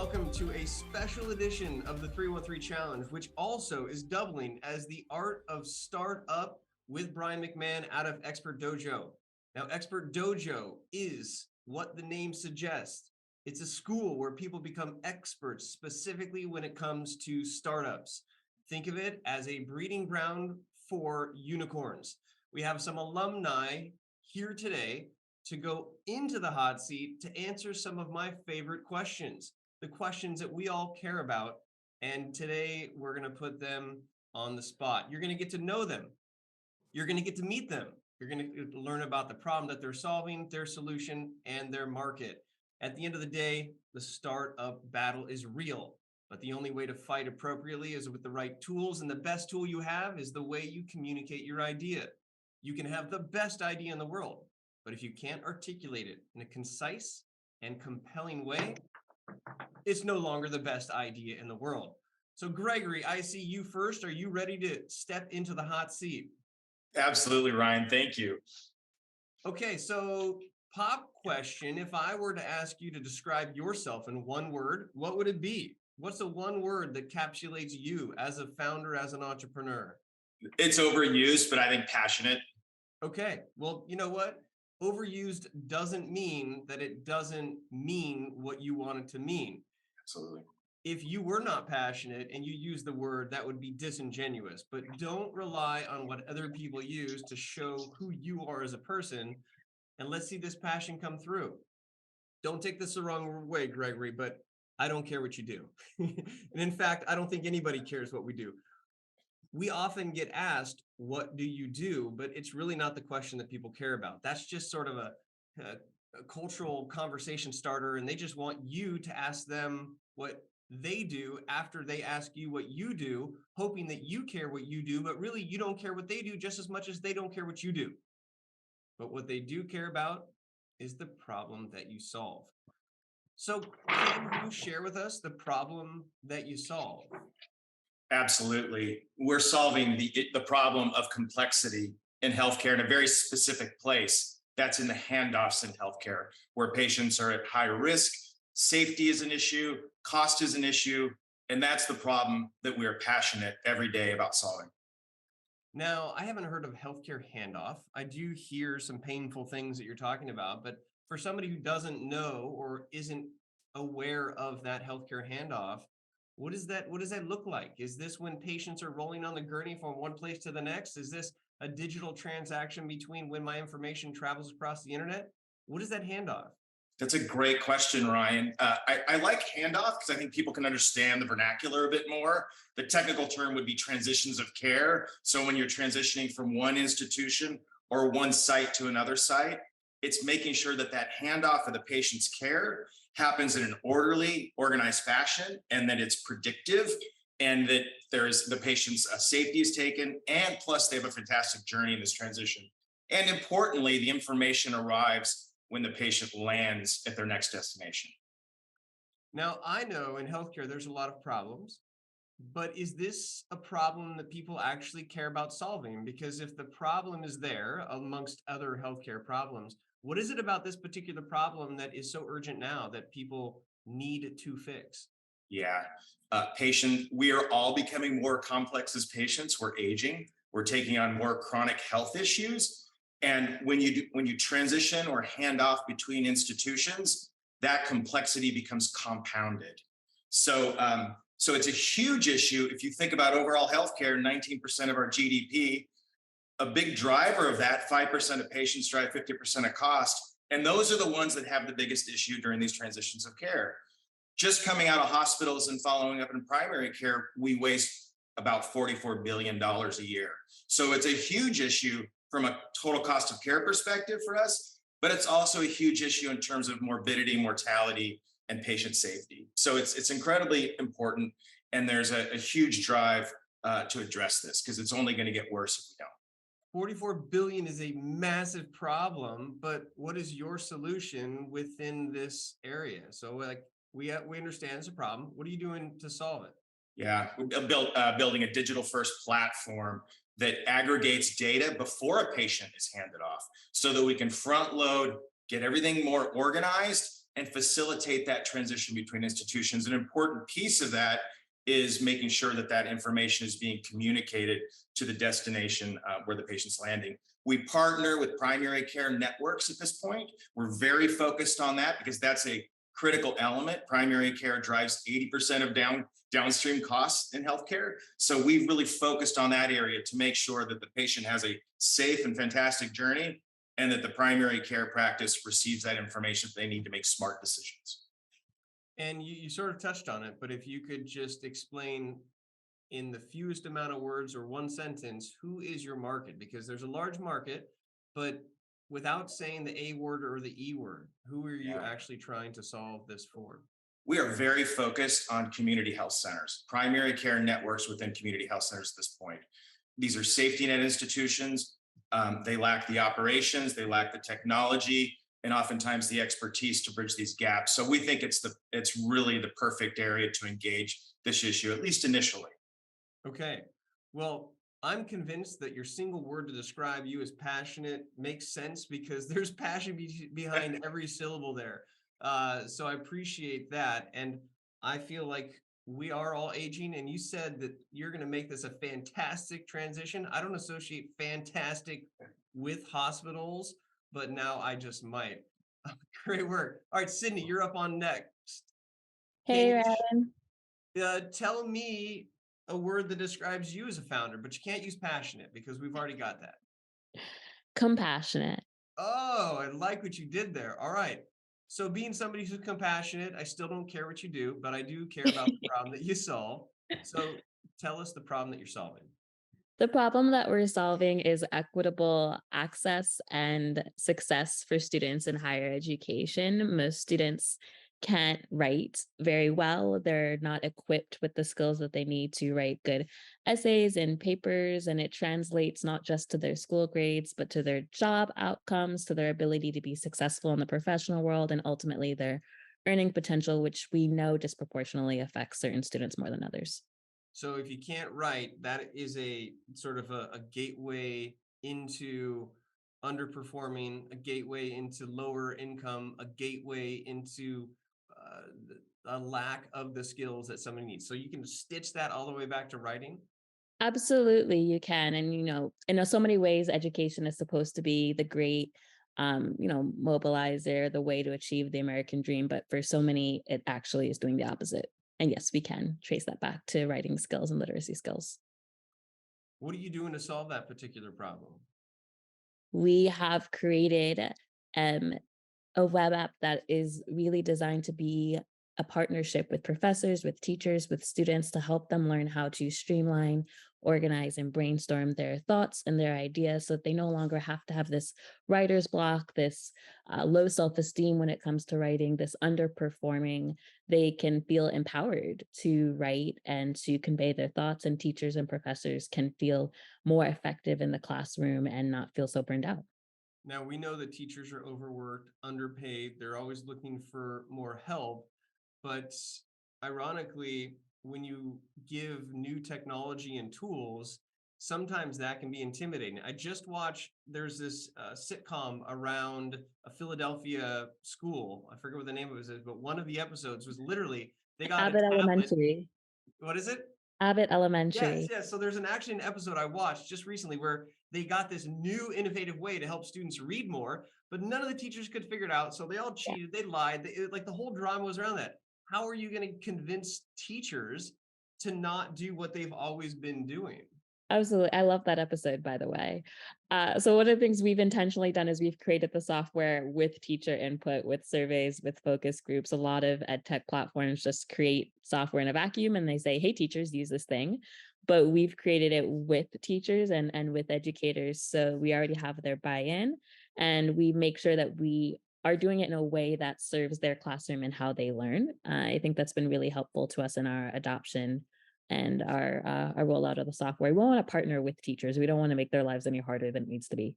welcome to a special edition of the 313 Challenge, which also is doubling as the Art of Startup with Brian McMahon out of Expert Dojo. Now, Expert Dojo is what the name suggests. It's a school where people become experts specifically when it comes to startups. Think of it as a breeding ground for unicorns. We have some alumni here today to go into the hot seat to answer some of my favorite questions, the questions that we all care about. And today we're going to put them on the spot. You're going to get to know them. You're going to get to meet them. You're going to learn about the problem that they're solving, their solution, and their market. At the end of the day, the startup battle is real, but the only way to fight appropriately is with the right tools. And the best tool you have is the way you communicate your idea. You can have the best idea in the world, but if you can't articulate it in a concise and compelling way, it's no longer the best idea in the world. So Gregory, I see you first. Are you ready to step into the hot seat? Absolutely, Ryan. Thank you. Okay, so pop question. If I were to ask you to describe yourself in one word, what would it be? What's the one word that encapsulates you as a founder, as an entrepreneur? It's overused, but I think passionate. Okay, well, you know what? Overused doesn't mean that it doesn't mean what you want it to mean. Absolutely. If you were not passionate and you use the word, that would be disingenuous, but don't rely on what other people use to show who you are as a person. And let's see this passion come through. Don't take this the wrong way, Gregory, but I don't care what you do. And in fact, I don't think anybody cares what we do. We often get asked, what do you do? But it's really not the question that people care about. That's just sort of a cultural conversation starter. And they just want you to ask them what they do after they ask you what you do, hoping that you care what you do, but really you don't care what they do just as much as they don't care what you do. But what they do care about is the problem that you solve. So can you share with us the problem that you solve? Absolutely. We're solving the problem of complexity in healthcare in a very specific place. That's in the handoffs in healthcare, where patients are at high risk. Safety is an issue, cost is an issue, and that's the problem that we're passionate every day about solving. Now, I haven't heard of healthcare handoff. I do hear some painful things that you're talking about, but for somebody who doesn't know or isn't aware of that healthcare handoff, what does that look like? Is this when patients are rolling on the gurney from one place to the next? Is this a digital transaction between when my information travels across the internet? What is that handoff? That's a great question, Ryan. I like handoff because I think people can understand the vernacular a bit more. The technical term would be transitions of care. So when you're transitioning from one institution or one site to another site, it's making sure that that handoff of the patient's care happens in an orderly, organized fashion, and that it's predictive, and that there's the patient's safety is taken, and plus they have a fantastic journey in this transition. And importantly, the information arrives when the patient lands at their next destination. Now, I know in healthcare, there's a lot of problems, but is this a problem that people actually care about solving? Because if the problem is there amongst other healthcare problems, what is it about this particular problem that is so urgent now that people need to fix? Yeah, we are all becoming more complex as patients. We're aging. We're taking on more chronic health issues. And when you transition or hand off between institutions, that complexity becomes compounded. So it's a huge issue. If you think about overall healthcare, 19% of our GDP, a big driver of that, 5% of patients drive 50% of cost. And those are the ones that have the biggest issue during these transitions of care. Just coming out of hospitals and following up in primary care, we waste about $44 billion a year. So it's a huge issue from a total cost of care perspective for us, but it's also a huge issue in terms of morbidity, mortality, and patient safety. So it's incredibly important, and there's a huge drive to address this because it's only going to get worse if we don't. 44 billion is a massive problem, but what is your solution within this area? So like we understand it's a problem. What are you doing to solve it? Yeah, building a digital first platform that aggregates data before a patient is handed off so that we can front load, get everything more organized, and facilitate that transition between institutions. An important piece of that is making sure that that information is being communicated to the destination where the patient's landing. We partner with primary care networks at this point. We're very focused on that because that's a critical element. Primary care drives 80% of downstream costs in healthcare. So we've really focused on that area to make sure that the patient has a safe and fantastic journey and that the primary care practice receives that information they need to make smart decisions. And you sort of touched on it, but if you could just explain in the fewest amount of words or one sentence, who is your market? Because there's a large market, but without saying the A word or the E word, who are you Yeah. actually trying to solve this for? We are very focused on community health centers, primary care networks within community health centers at this point. These are safety net institutions. They lack the operations, they lack the technology, and oftentimes the expertise to bridge these gaps. So we think it's really the perfect area to engage this issue, at least initially. Okay. Well, I'm convinced that your single word to describe you as passionate makes sense because there's passion behind every syllable there. So I appreciate that. And I feel like we are all aging, and you said that you're going to make this a fantastic transition. I don't associate fantastic with hospitals, but now I just might. Great work. All right, Sydney, you're up on next. Can Hey, you Ryan. tell me a word that describes you as a founder, but you can't use passionate because we've already got that. Compassionate. Oh, I like what you did there. All right. So being somebody who's compassionate, I still don't care what you do, but I do care about the problem that you solve. So tell us the problem that you're solving. The problem that we're solving is equitable access and success for students in higher education. Most students can't write very well. They're not equipped with the skills that they need to write good essays and papers, and it translates not just to their school grades, but to their job outcomes, to their ability to be successful in the professional world, and ultimately their earning potential, which we know disproportionately affects certain students more than others. So if you can't write, that is a sort of a gateway into underperforming, a gateway into lower income, a gateway into a lack of the skills that somebody needs. So you can stitch that all the way back to writing. Absolutely, you can. And, in so many ways, education is supposed to be the great, mobilizer, the way to achieve the American dream. But for so many, it actually is doing the opposite. And yes, we can trace that back to writing skills and literacy skills. What are you doing to solve that particular problem? We have created um, a web app that is really designed to be a partnership with professors, with teachers, with students to help them learn how to streamline, organize, and brainstorm their thoughts and their ideas so that they no longer have to have this writer's block, this low self esteem when it comes to writing, this underperforming. They can feel empowered to write and to convey their thoughts, and teachers and professors can feel more effective in the classroom and not feel so burned out. Now, we know that teachers are overworked, underpaid, they're always looking for more help. But ironically, when you give new technology and tools, sometimes that can be intimidating. I just watched, there's this sitcom around a Philadelphia school. I forget what the name of it is, but one of the episodes was literally they got a Abbott tablet. Elementary. What is it? Abbott Yes, Elementary. yes. So there's actually an episode I watched just recently where they got this new innovative way to help students read more, but none of the teachers could figure it out. So they all cheated, they lied. Like the whole drama was around that. How are you going to convince teachers to not do what they've always been doing? Absolutely. I love that episode, by the way. So one of the things we've intentionally done is we've created the software with teacher input, with surveys, with focus groups. A lot of ed tech platforms just create software in a vacuum and they say, hey, teachers, use this thing. But we've created it with teachers and with educators. So we already have their buy-in, and we make sure that we are doing it in a way that serves their classroom and how they learn. I think that's been really helpful to us in our adoption and our rollout of the software. We want to partner with teachers. We don't want to make their lives any harder than it needs to be.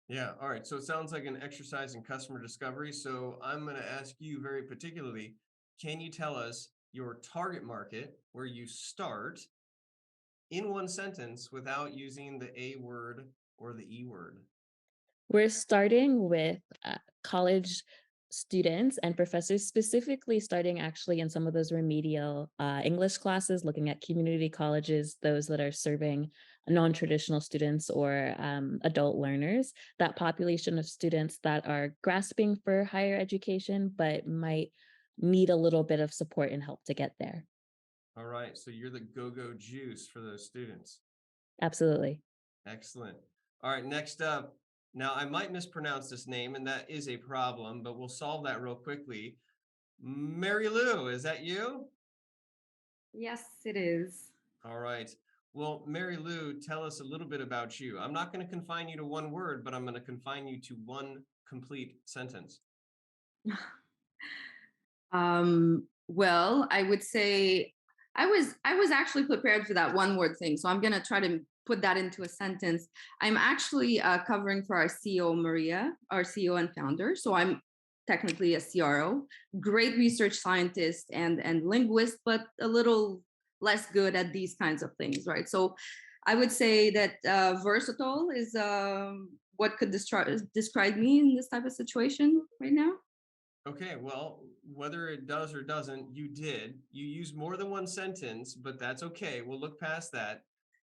Yeah. All right. So it sounds like an exercise in customer discovery. So I'm going to ask you very particularly, can you tell us your target market where you start in one sentence without using the A word or the E word? We're starting with college students and professors, specifically starting actually in some of those remedial English classes, looking at community colleges, those that are serving non-traditional students or adult learners, that population of students that are grasping for higher education, but might need a little bit of support and help to get there. All right. So you're the go-go juice for those students. Absolutely. Excellent. All right. Next up. Now, I might mispronounce this name, and that is a problem, but we'll solve that real quickly. Mary Lou, is that you? Yes, it is. All right. Well, Mary Lou, tell us a little bit about you. I'm not going to confine you to one word, but I'm going to confine you to one complete sentence. Well, I would say I was actually prepared for that one word thing, so I'm gonna try to put that into a sentence. I'm actually covering for our CEO Maria, our CEO and founder. So I'm technically a CRO, great research scientist and linguist, but a little less good at these kinds of things, right? So I would say that versatile is what could describe me in this type of situation right now. Okay, well, whether it does or doesn't, you did. You used more than one sentence, but that's okay. We'll look past that.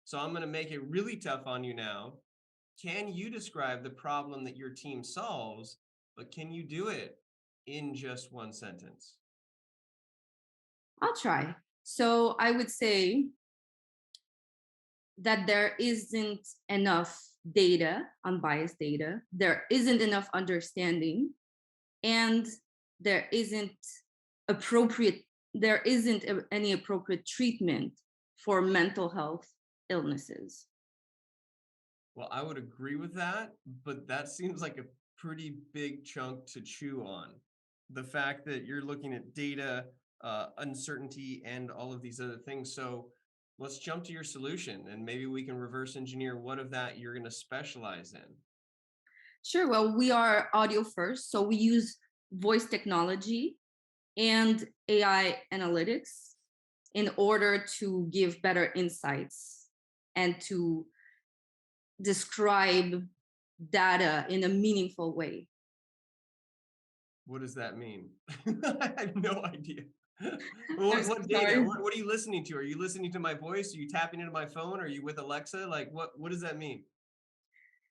So I'm going to make it really tough on you now. Can you describe the problem that your team solves, but can you do it in just one sentence? I'll try. So I would say that there isn't enough data, unbiased data, there isn't enough understanding, and there isn't appropriate, there isn't any appropriate treatment for mental health illnesses. Well, I would agree with that, but that seems like a pretty big chunk to chew on. The fact that you're looking at data, uncertainty, and all of these other things. So let's jump to your solution and maybe we can reverse engineer what of that you're going to specialize in. Sure, well, we are audio first, so we use voice technology and AI analytics in order to give better insights and to describe data in a meaningful way. What does that mean? I have no idea. What data? Sorry. What are you listening to? Are you listening to my voice? Are you tapping into my phone? Are you with Alexa? Like what does that mean?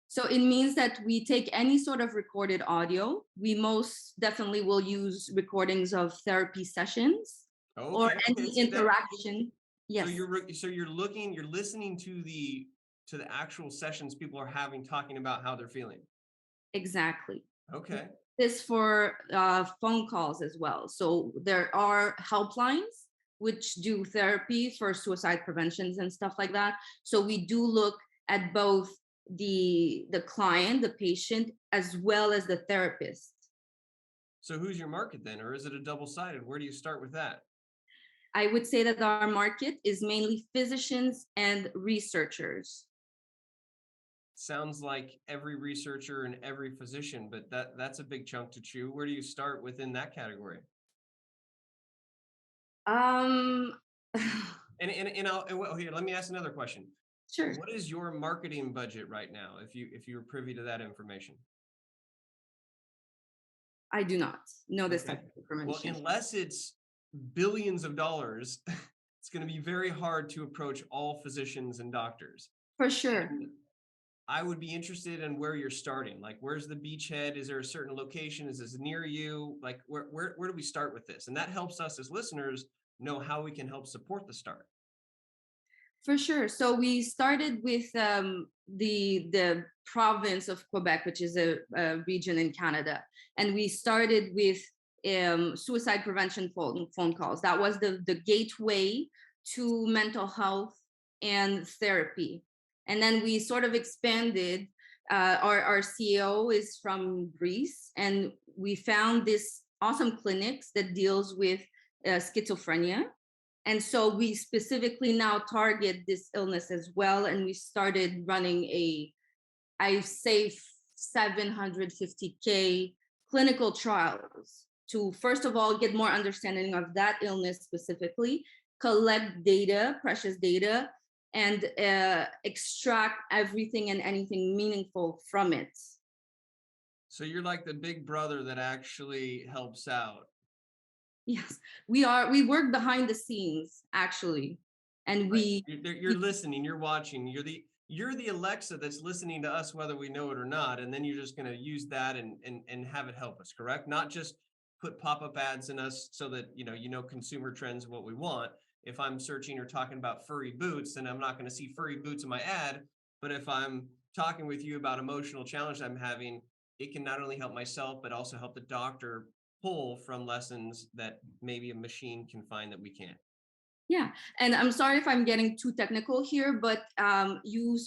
So it means that we take any sort of recorded audio. We most definitely will use recordings of therapy sessions or Okay, any see that. interaction. Yes, So you're listening to the actual sessions people are having talking about how they're feeling. exactly. Okay. This for phone calls as well. So there are helplines which do therapy for suicide preventions and stuff like that. So we do look at both the client, the patient, as well as the therapist. So who's your market then, or is it a double-sided? Where do you start with that? I would say that our market is mainly physicians and researchers. Sounds like every researcher and every physician, but that's a big chunk to chew. Where do you start within that category? Um, Well, here, let me ask another question. sure. What is your marketing budget right now, if you're privy to that information? I do not know this Okay. type of Well, information. unless it's billions of dollars, it's going to be very hard to approach all physicians and doctors. For sure. And I would be interested in where you're starting. Like, where's the beachhead? Is there a certain location? Is this near you? Like, where do we start with this? And that helps us as listeners know how we can help support the start. For sure. So we started with the province of Quebec, which is a region in Canada, and we started with suicide prevention phone calls. That was the gateway to mental health and therapy, and then we sort of expanded. Our CEO is from Greece, and we found this awesome clinics that deals with schizophrenia. And so we specifically now target this illness as well. And we started running I say 750K clinical trials to, first of all, get more understanding of that illness specifically, collect data, precious data, and extract everything and anything meaningful from it. So you're like the big brother that actually helps out. Yes, we are. We work behind the scenes actually, and Right. we You're listening, you're watching, you're the Alexa that's listening to us whether we know it or not, and then you're just going to use that and have it help us, correct? Not just put pop-up ads in us so that you know consumer trends what we want. If I'm searching or talking about furry boots, then I'm not going to see furry boots in my ad. But if I'm talking with you about emotional challenge I'm having, it can not only help myself but also help the doctor pull from lessons that maybe a machine can find that we can't. Yeah, and I'm sorry if I'm getting too technical here, but you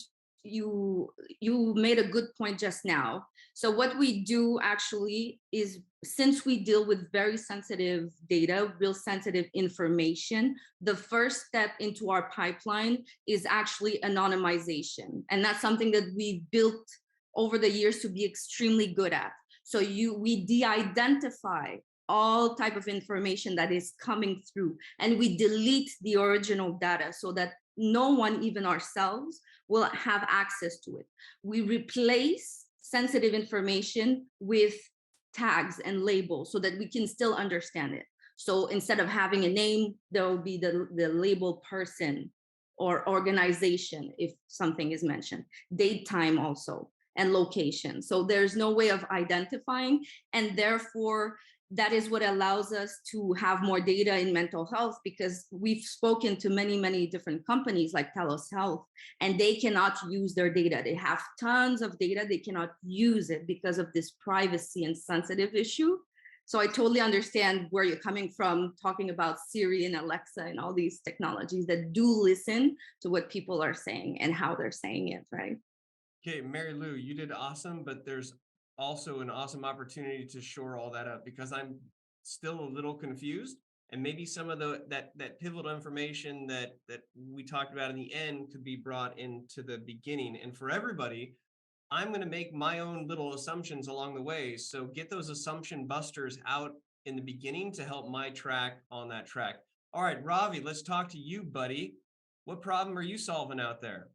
made a good point just now. So what we do actually is, since we deal with very sensitive data, real sensitive information, the first step into our pipeline is actually anonymization, and that's something that we built over the years to be extremely good at. So we de-identify all type of information that is coming through, and we delete the original data so that no one, even ourselves, will have access to it. We replace sensitive information with tags and labels so that we can still understand it. So instead of having a name, there will be the label person or organization if something is mentioned, date, time also, and location. So there's no way of identifying, and therefore that is what allows us to have more data in mental health, because we've spoken to many different companies like Telos Health, and they cannot use their data. They have tons of data, they cannot use it because of this privacy and sensitive issue. So I totally understand where you're coming from, talking about Siri and Alexa and all these technologies that do listen to what people are saying and how they're saying it, right? Okay, Mary Lou, you did awesome, but there's also an awesome opportunity to shore all that up because I'm still a little confused, and maybe some of that pivotal information that we talked about in the end could be brought into the beginning. And for everybody, I'm going to make my own little assumptions along the way. So get those assumption busters out in the beginning to help my track on that track. All right, Ravi, let's talk to you, buddy. What problem are you solving out there?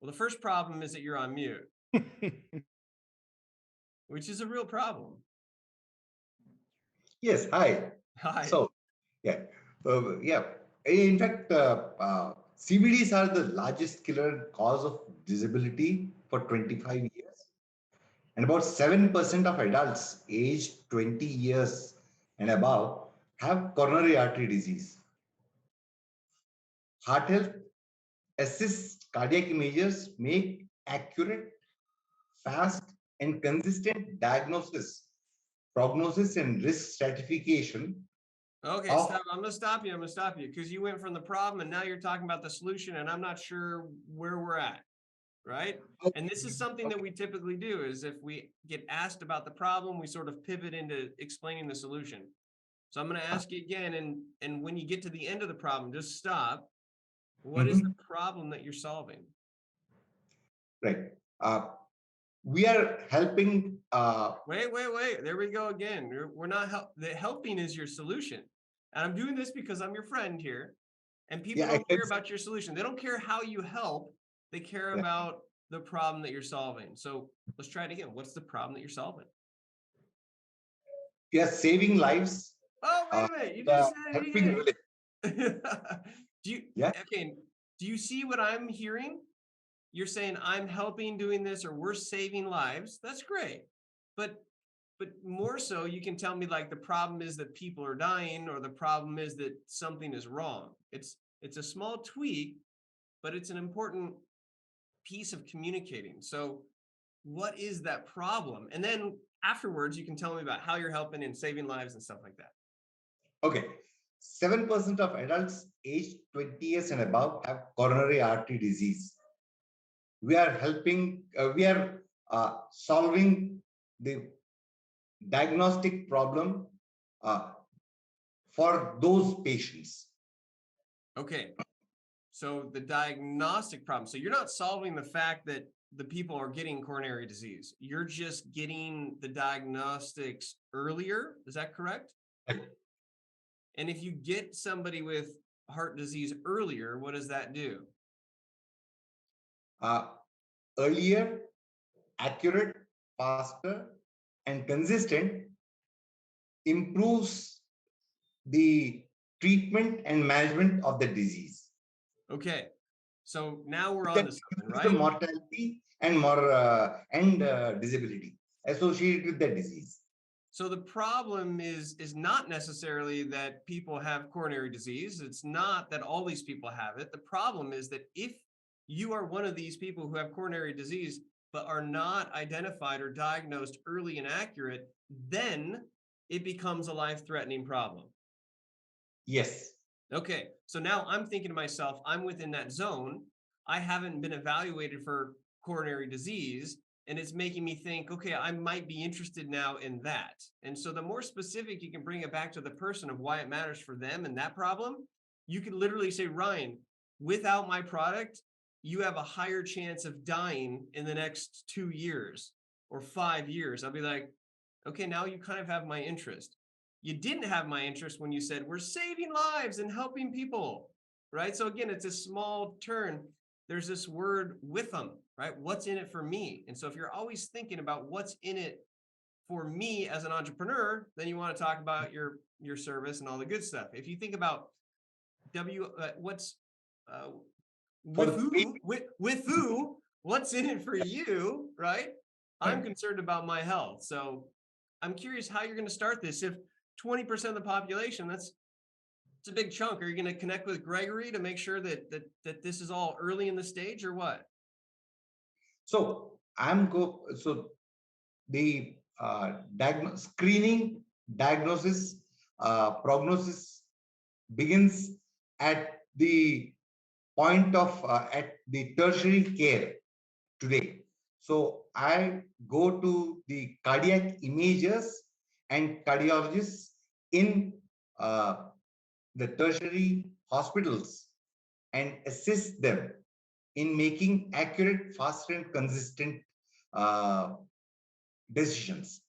Well, the first problem is that you're on mute, which is a real problem. Yes, hi. Hi. So, yeah, yeah. In fact, CVDs are the largest killer cause of disability for 25 years. And about 7% of adults aged 20 years and above have coronary artery disease. Heart Health assists cardiac imagers make accurate, fast, and consistent diagnosis, prognosis, and risk stratification. Okay, stop. I'm going to stop you. I'm going to stop you because you went from the problem and now you're talking about the solution, and I'm not sure where we're at. Right. And this is something that we typically do is if we get asked about the problem, we sort of pivot into explaining the solution. So I'm going to ask you again. And when you get to the end of the problem, just stop. What is the problem that you're solving? Right. We are helping. Wait. There we go again. We're not the helping is your solution. And I'm doing this because I'm your friend here. And people don't care about your solution. They don't care how you help. They care about the problem that you're solving. So let's try it again. What's the problem that you're solving? We are saving lives. Oh, wait a minute. You just said it again. Okay. Do you see what I'm hearing? You're saying I'm helping doing this, or we're saving lives. That's great. But more so, you can tell me like the problem is that people are dying, or the problem is that something is wrong. It's a small tweak, but it's an important piece of communicating. So what is that problem? And then afterwards, you can tell me about how you're helping and saving lives and stuff like that. Okay. 7% of adults aged 20 years and above have coronary artery disease. We are helping, we are solving the diagnostic problem for those patients. Okay. So the diagnostic problem. So you're not solving the fact that the people are getting coronary disease. You're just getting the diagnostics earlier. Is that correct? And if you get somebody with heart disease earlier, what does that do? Earlier, accurate, faster, and consistent improves the treatment and management of the disease. Okay. So now we're That on to something, reduces the right? mortality and disability associated with the disease. So the problem is not necessarily that people have coronary disease. It's not that all these people have it. The problem is that if you are one of these people who have coronary disease, but are not identified or diagnosed early and accurate, then it becomes a life-threatening problem. Yes. Okay, so now I'm thinking to myself, I'm within that zone. I haven't been evaluated for coronary disease, and it's making me think, okay, I might be interested now in that. And so the more specific you can bring it back to the person of why it matters for them and that problem, you can literally say, Ryan, without my product, you have a higher chance of dying in the next 2 years or 5 years. I'll be like, okay, now you kind of have my interest. You didn't have my interest when you said we're saving lives and helping people, right? So again, it's a small turn. There's this word with them, right? What's in it for me? And so if you're always thinking about what's in it for me as an entrepreneur, then you want to talk about your service and all the good stuff. If you think about what's For with the who, what's in it for you, right? I'm concerned about my health. So I'm curious how you're going to start this. If 20% of the population, it's a big chunk. Are you going to connect with Gregory to make sure that this is all early in the stage, or what? So so the screening, diagnosis, prognosis begins at the point of at the tertiary care today. So I go to the cardiac imagers and cardiologists in uh, the tertiary hospitals and assist them in making accurate, faster, and consistent uh, decisions.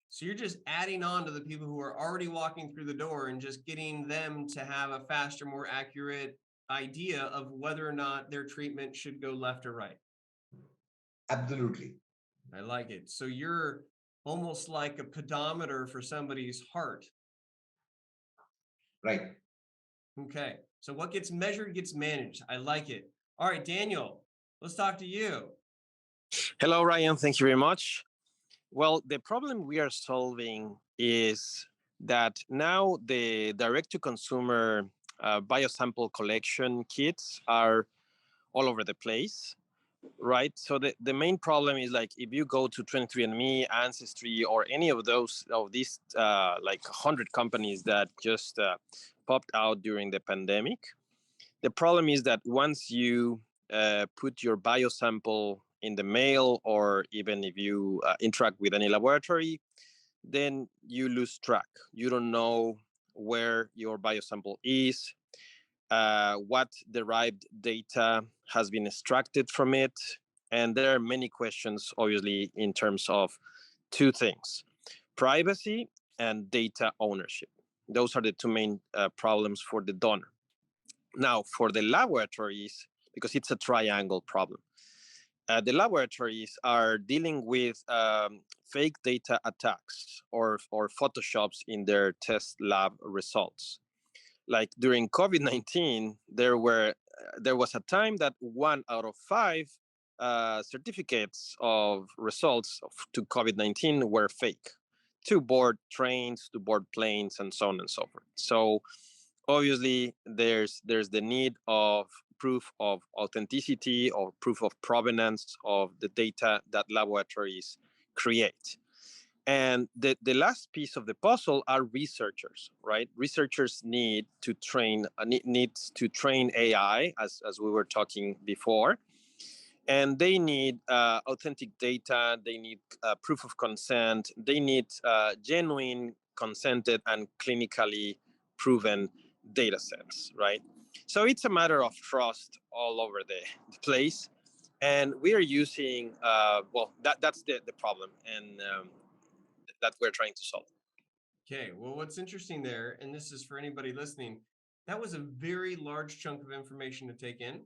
So you're just adding on to the people who are already walking through the door and just getting them to have a faster, more accurate idea of whether or not their treatment should go left or right. Absolutely. I like it. So you're almost like a pedometer for somebody's heart. Right. Okay. So what gets measured gets managed. I like it. All right, Daniel, let's talk to you. Hello, Ryan. Thank you very much. Well, the problem we are solving is that now the direct-to-consumer biosample collection kits are all over the place, right? So the main problem is like if you go to 23andMe, Ancestry, or any of these like 100 companies that just popped out during the pandemic, the problem is that once you put your biosample in the mail, or even if you interact with any laboratory, then you lose track. You don't know where your biosample is, what derived data has been extracted from it. And there are many questions, obviously, in terms of two things: privacy and data ownership. Those are the two main problems for the donor. Now, for the laboratories, because it's a triangle problem, the laboratories are dealing with fake data attacks or photoshops in their test lab results. Like during COVID-19, there was a time that 1 out of 5 certificates of results to COVID-19 were fake, to board trains, to board planes, and so on and so forth. So obviously, there's the need of proof of authenticity or proof of provenance of the data that laboratories create. And the last piece of the puzzle are researchers, right? Researchers need to train AI, as we were talking before, and they need authentic data. They need proof of consent. They need genuine, consented, and clinically proven data sets, right? So it's a matter of trust all over the place, and we are using that's the problem, and that we're trying to solve. Okay, well, what's interesting there, and this is for anybody listening, that was a very large chunk of information to take in.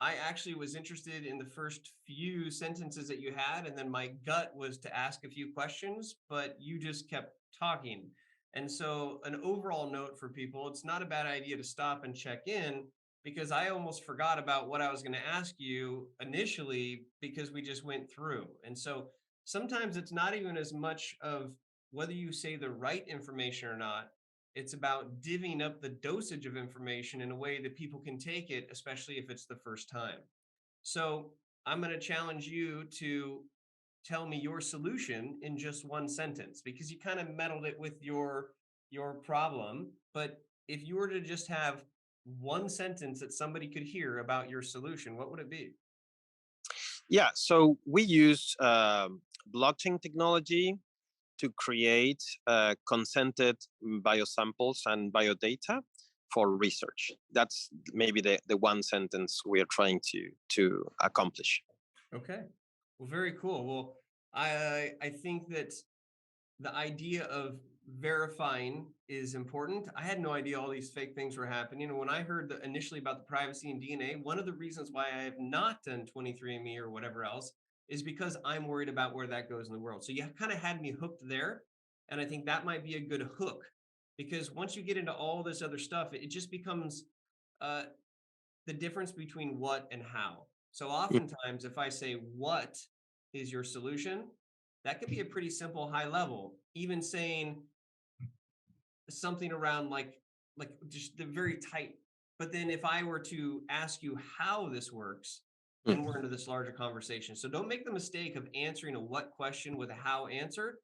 I actually was interested in the first few sentences that you had, and then my gut was to ask a few questions, but you just kept talking. And so, an overall note for people, it's not a bad idea to stop and check in because I almost forgot about what I was going to ask you initially because we just went through. And so, sometimes it's not even as much of whether you say the right information or not. It's about divvying up the dosage of information in a way that people can take it, especially if it's the first time. So I'm going to challenge you to tell me your solution in just one sentence because you kind of meddled it with your problem. But if you were to just have one sentence that somebody could hear about your solution, what would it be? Yeah, so we use blockchain technology to create consented biosamples and biodata for research. That's maybe the one sentence we are trying to accomplish. Okay. Well, very cool. Well, I think that the idea of verifying is important. I had no idea all these fake things were happening. And when I heard initially about the privacy and DNA, one of the reasons why I have not done 23andMe or whatever else is because I'm worried about where that goes in the world. So you kind of had me hooked there. And I think that might be a good hook because once you get into all this other stuff, it just becomes uh, the difference between what and how. So oftentimes, if I say, what is your solution? That could be a pretty simple high level, even saying something around like just the very tight. But then if I were to ask you how this works, then we're into this larger conversation. So don't make the mistake of answering a what question with a how answer,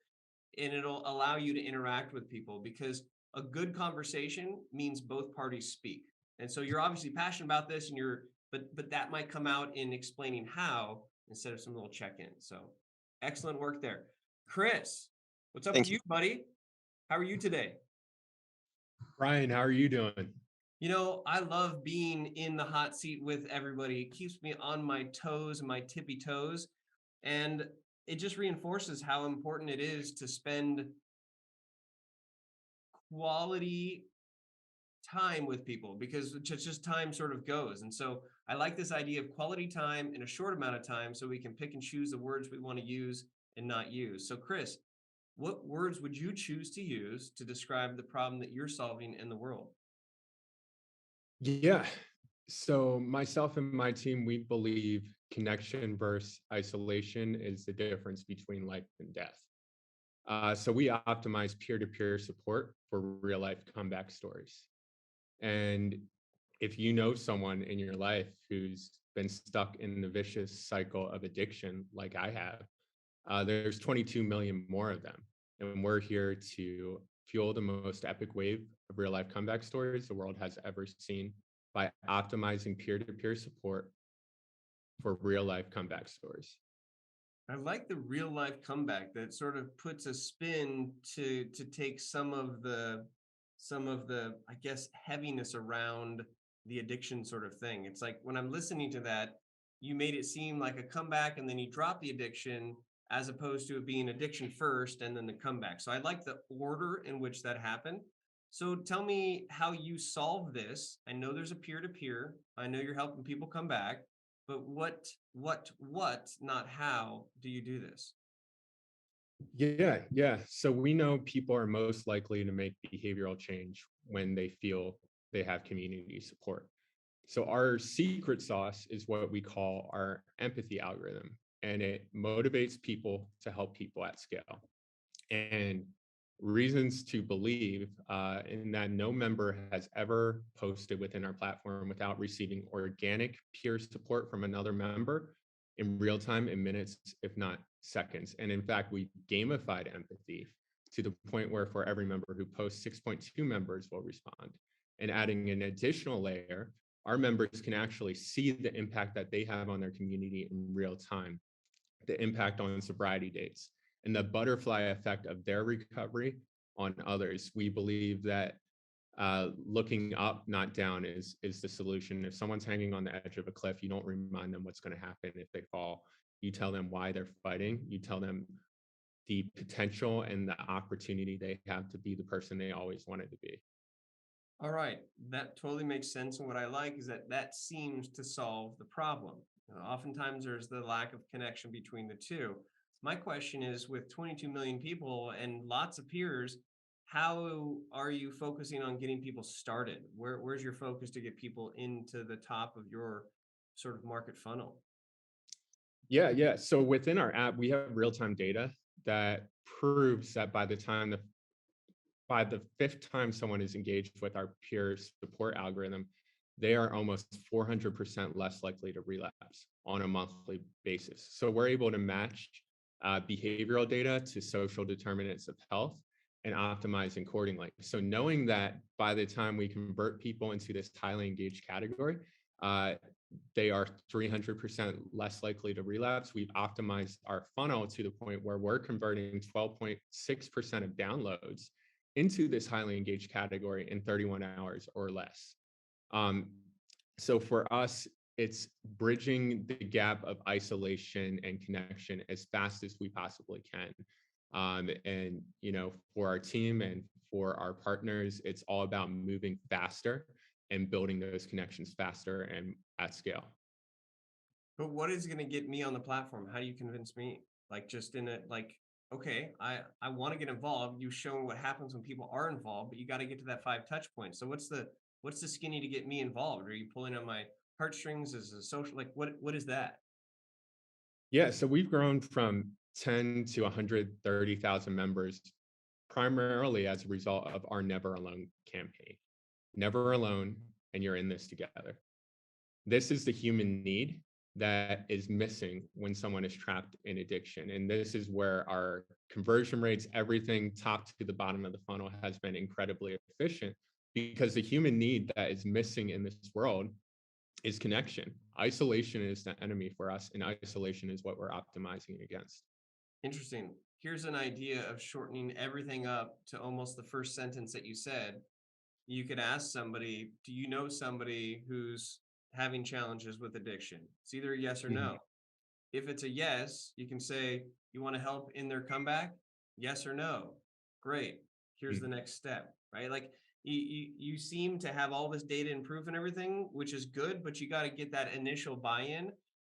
and it'll allow you to interact with people because a good conversation means both parties speak. And so you're obviously passionate about this and but that might come out in explaining how instead of some little check-in. So excellent work there. Chris, what's up Thank with you. you, buddy? How are you today? Ryan, how are you doing? You know, I love being in the hot seat with everybody. It keeps me on my toes and my tippy toes. And it just reinforces how important it is to spend quality time with people because just time sort of goes. And so I like this idea of quality time in a short amount of time so we can pick and choose the words we want to use and not use. So, Chris, what words would you choose to use to describe the problem that you're solving in the world? Yeah. So myself and my team, we believe connection versus isolation is the difference between life and death. So we optimize peer-to-peer support for real-life comeback stories. And if you know someone in your life who's been stuck in the vicious cycle of addiction, like I have, there's 22 million more of them. And we're here to fuel the most epic wave of real life comeback stories the world has ever seen by optimizing peer-to-peer support for real life comeback stories. I like the real life comeback that sort of puts a spin to take some of the I guess heaviness around the addiction sort of thing. It's like when I'm listening to that, you made it seem like a comeback and then you drop the addiction as opposed to it being addiction first and then the comeback. So I like the order in which that happened. So tell me how you solve this. I know there's a peer to peer. I know you're helping people come back. But what, not how do you do this? Yeah. So we know people are most likely to make behavioral change when they feel they have community support. So our secret sauce is what we call our empathy algorithm, and it motivates people to help people at scale. And reasons to believe in that no member has ever posted within our platform without receiving organic peer support from another member in real time in minutes, if not seconds. And in fact, we gamified empathy to the point where for every member who posts, 6.2 members will respond. And adding an additional layer, our members can actually see the impact that they have on their community in real time, the impact on sobriety dates, and the butterfly effect of their recovery on others. We believe that looking up, not down, is the solution. If someone's hanging on the edge of a cliff, you don't remind them what's going to happen if they fall. You tell them why they're fighting. You tell them the potential and the opportunity they have to be the person they always wanted to be. All right, that totally makes sense. And what I like is that that seems to solve the problem. Oftentimes there's the lack of connection between the two. My question is, with 22 million people and lots of peers, how are you focusing on getting people started? Where's your focus to get people into the top of your sort of market funnel? Yeah. So within our app, we have real-time data that proves that by the fifth time someone is engaged with our peer support algorithm, they are almost 400% less likely to relapse on a monthly basis. So we're able to match behavioral data to social determinants of health and optimize accordingly. So knowing that by the time we convert people into this highly engaged category, they are 300% less likely to relapse. We've optimized our funnel to the point where we're converting 12.6% of downloads into this highly engaged category in 31 hours or less. So for us, it's bridging the gap of isolation and connection as fast as we possibly can. And for our team and for our partners, it's all about moving faster and building those connections faster and at scale. But what is going to get me on the platform? How do you convince me? Like, just in it, like, okay, I want to get involved. You've shown what happens when people are involved, but you got to get to that 5 touch points. So what's the skinny to get me involved? Are you pulling on my heartstrings as a social, like what is that? Yeah, so we've grown from 10 to 130,000 members primarily as a result of our Never Alone campaign. Never alone, and you're in this together. This is the human need that is missing when someone is trapped in addiction. And this is where our conversion rates, everything top to the bottom of the funnel has been incredibly efficient, because the human need that is missing in this world is connection. Isolation is the enemy for us, and isolation is what we're optimizing against. Interesting. Here's an idea of shortening everything up to almost the first sentence that you said. You could ask somebody, do you know somebody who's having challenges with addiction? It's either a yes or no. If it's a yes, you can say, you want to help in their comeback? Yes or no? Great. Here's the next step, right? Like you seem to have all this data and proof and everything, which is good, but you got to get that initial buy-in.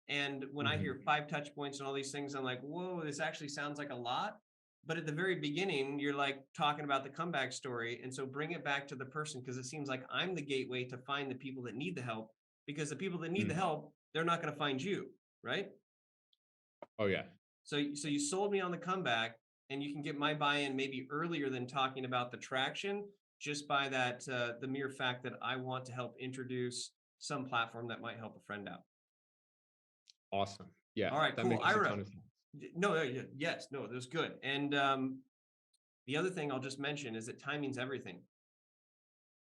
And when I hear 5 touch points and all these things, I'm like, whoa, this actually sounds like a lot. But at the very beginning, you're like talking about the comeback story. And so bring it back to the person, because it seems like I'm the gateway to find the people that need the help, because the people that need the help, they're not going to find you, right? Oh, yeah. So you sold me on the comeback, and you can get my buy-in maybe earlier than talking about the traction, just by that, the mere fact that I want to help introduce some platform that might help a friend out. Awesome. Yeah. All right, that cool. makes Ira. a ton of sense. No, yes, no, that was good. And the other thing I'll just mention is that timing's everything.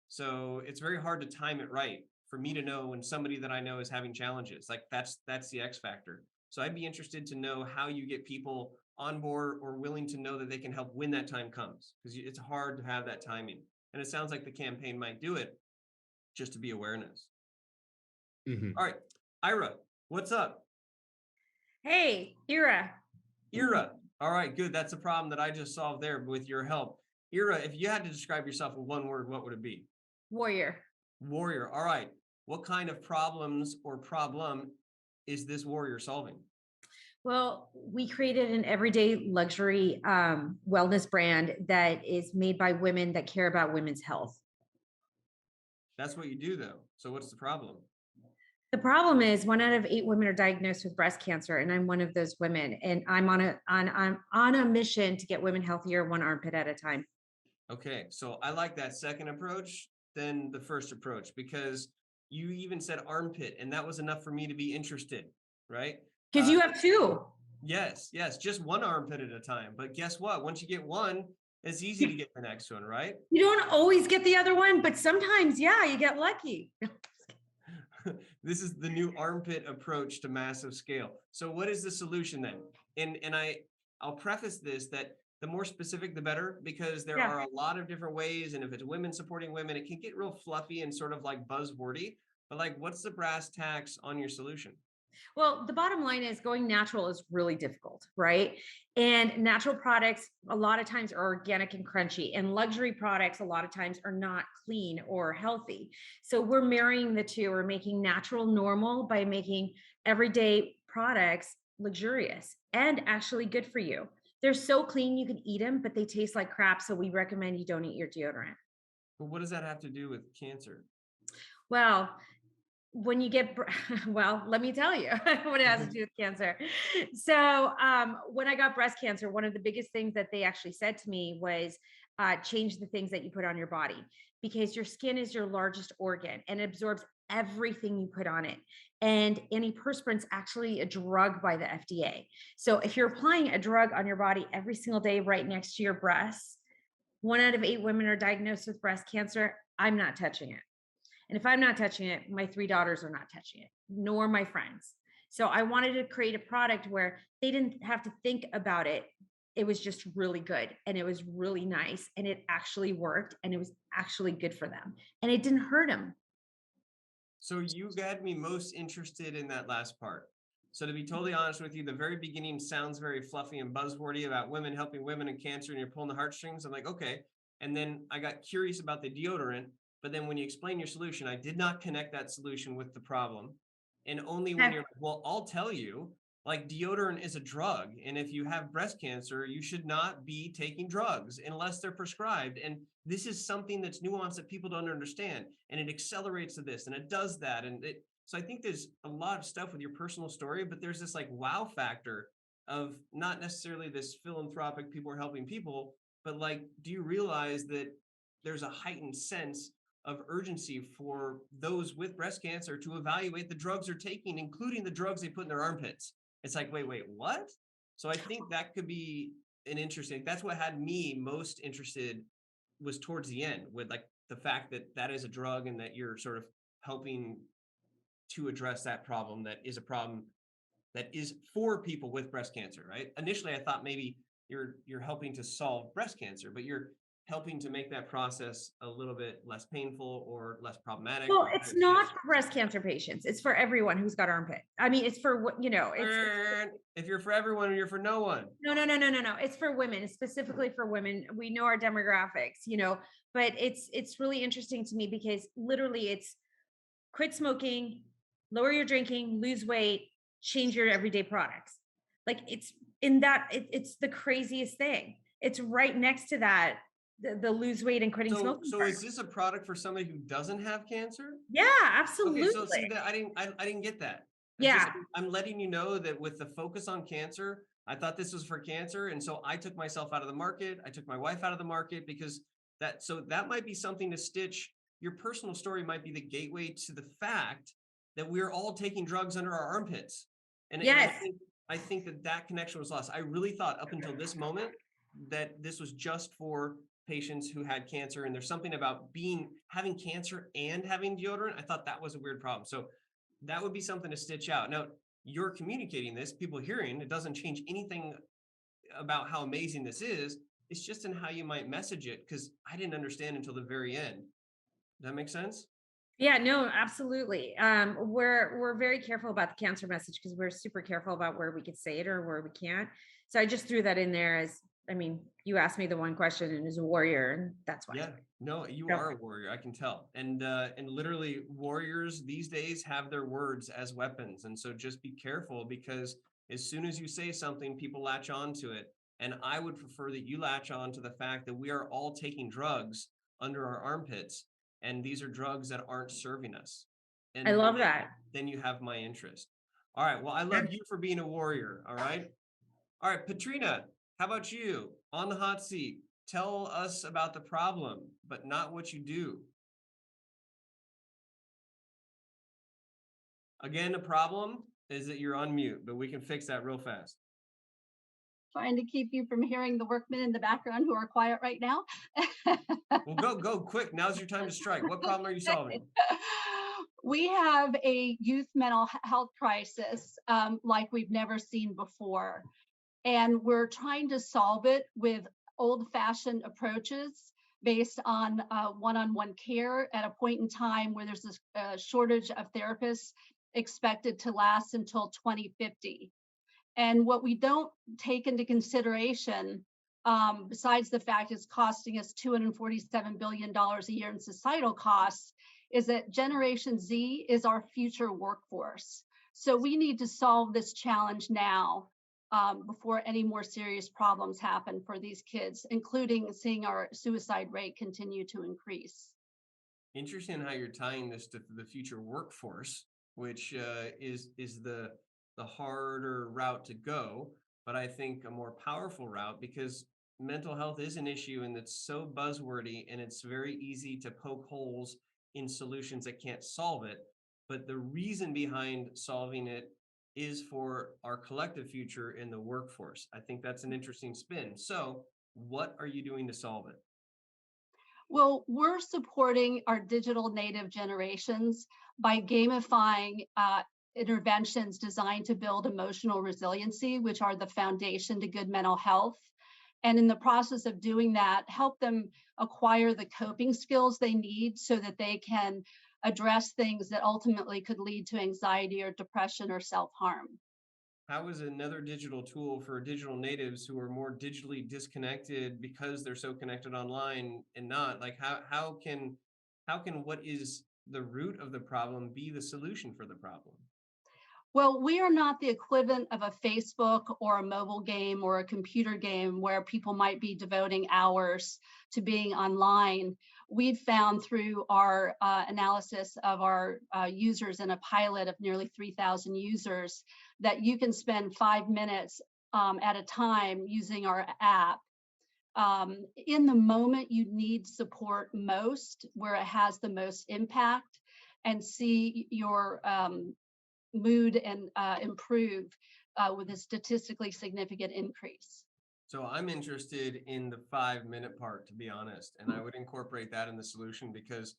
So it's very hard to time it right for me to know when somebody that I know is having challenges. Like that's the X factor. So I'd be interested to know how you get people on board or willing to know that they can help when that time comes, because it's hard to have that timing. And it sounds like the campaign might do it, just to be awareness. All right, Ira, what's up? Hey, Ira. Ira. All right, good. That's a problem that I just solved there with your help. Ira, if you had to describe yourself in one word, what would it be? Warrior. Warrior. All right. What kind of problems or problem is this warrior solving? Well, we created an everyday luxury wellness brand that is made by women that care about women's health. That's what you do, though. So what's the problem? The problem is 1 out of 8 women are diagnosed with breast cancer, and I'm one of those women. And I'm on a mission to get women healthier, 1 armpit at a time. Okay, so I like that second approach than the first approach, because you even said armpit, and that was enough for me to be interested, right? Because you have 2. Yes, just 1 armpit at a time. But guess what? Once you get 1, it's easy to get the next one, right? You don't always get the other one, but sometimes, yeah, you get lucky. This is the new armpit approach to massive scale. So what is the solution then? And I'll preface this that the more specific, the better, because there are a lot of different ways. And if it's women supporting women, it can get real fluffy and sort of like buzzwordy. But like, what's the brass tacks on your solution? Well, the bottom line is going natural is really difficult, right? And natural products a lot of times are organic and crunchy, and luxury products a lot of times are not clean or healthy. So we're marrying the two. We're making natural normal by making everyday products luxurious and actually good for you. They're so clean you can eat them, but they taste like crap. So we recommend you don't eat your deodorant. But what does that have to do with cancer? Well, when you get well, let me tell you what it has to do with cancer. So when I got breast cancer, one of the biggest things that they actually said to me was change the things that you put on your body, because your skin is your largest organ and it absorbs everything you put on it. And antiperspirant's actually a drug by the FDA. So if you're applying a drug on your body every single day right next to your breasts, 1 out of 8 women are diagnosed with breast cancer. I'm not touching it. And if I'm not touching it, my 3 daughters are not touching it, nor my friends. So I wanted to create a product where they didn't have to think about it. It was just really good and it was really nice and it actually worked and it was actually good for them and it didn't hurt them. So you got me most interested in that last part. So to be totally honest with you, the very beginning sounds very fluffy and buzzwordy about women helping women and cancer, and you're pulling the heartstrings. I'm like, okay. And then I got curious about the deodorant, but then when you explain your solution, I did not connect that solution with the problem. And only when you're like, well, I'll tell you, like deodorant is a drug. And if you have breast cancer, you should not be taking drugs unless they're prescribed. And this is something that's nuanced that people don't understand. And it accelerates to this and it does that. So I think there's a lot of stuff with your personal story, but there's this like wow factor of not necessarily this philanthropic people are helping people, but like, do you realize that there's a heightened sense of urgency for those with breast cancer to evaluate the drugs they're taking, including the drugs they put in their armpits? It's like, wait, what? So I think that could be an interesting, that's what had me most interested was towards the end with like the fact that that is a drug and that you're sort of helping to address that problem that is a problem that is for people with breast cancer, right? Initially, I thought maybe you're helping to solve breast cancer, but you're helping to make that process a little bit less painful or less problematic. Well, it's not for breast cancer patients. It's for everyone who's got armpit. I mean, it's for what, it's if you're for everyone, you're for no one. No. It's for women. It's specifically for women. We know our demographics, but it's really interesting to me because literally it's quit smoking, lower your drinking, lose weight, change your everyday products. Like it's in that, it's the craziest thing. It's right next to that, the lose weight and quitting smoking. So is this a product for somebody who doesn't have cancer? Yeah, absolutely. Okay, so see that I didn't get that. I'm letting you know that with the focus on cancer, I thought this was for cancer. And so I took myself out of the market. I took my wife out of the market because that might be something to stitch. Your personal story might be the gateway to the fact that we're all taking drugs under our armpits. And yes. I think that connection was lost. I really thought up until this moment that this was just for patients who had cancer. And there's something about having cancer and having deodorant. I thought that was a weird problem. So that would be something to stitch out. Now, you're communicating this, people hearing, it doesn't change anything about how amazing this is. It's just in how you might message it, because I didn't understand until the very end. Does that make sense? Yeah, no, absolutely. We're very careful about the cancer message because we're super careful about where we could say it or where we can't. So I just threw that in there as, you asked me the one question and as a warrior, and that's why. Yeah, no, you are a warrior. I can tell. And literally warriors these days have their words as weapons. And so just be careful, because as soon as you say something, people latch on to it. And I would prefer that you latch on to the fact that we are all taking drugs under our armpits. And these are drugs that aren't serving us. And I love that. Then you have my interest. All right. Well, I love you for being a warrior. All right. All right, Patrina, how about you? On the hot seat, tell us about the problem, but not what you do. Again, the problem is that you're on mute, but we can fix that real fast. Trying to keep you from hearing the workmen in the background who are quiet right now. Well, go quick. Now's your time to strike. What problem are you solving? We have a youth mental health crisis like we've never seen before. And we're trying to solve it with old-fashioned approaches based on one-on-one care at a point in time where there's this shortage of therapists expected to last until 2050. And what we don't take into consideration, besides the fact it's costing us $247 billion a year in societal costs, is that Generation Z is our future workforce. So we need to solve this challenge now, before any more serious problems happen for these kids, including seeing our suicide rate continue to increase. Interesting how you're tying this to the future workforce, which is the harder route to go, but I think a more powerful route, because mental health is an issue and it's so buzzwordy and it's very easy to poke holes in solutions that can't solve it. But the reason behind solving it is for our collective future in the workforce. I think that's an interesting spin. So what are you doing to solve it? Well, we're supporting our digital native generations by gamifying interventions designed to build emotional resiliency, which are the foundation to good mental health. And in the process of doing that, help them acquire the coping skills they need so that they can address things that ultimately could lead to anxiety or depression or self-harm. How is another digital tool for digital natives who are more digitally disconnected because they're so connected online and not, like, how can what is the root of the problem be the solution for the problem? Well, we are not the equivalent of a Facebook or a mobile game or a computer game where people might be devoting hours to being online. We've found through our analysis of our users in a pilot of nearly 3,000 users that you can spend 5 minutes at a time using our app. In the moment you need support most, where it has the most impact, and see your mood and improve with a statistically significant increase. So I'm interested in the 5-minute part, to be honest, and I would incorporate that in the solution, because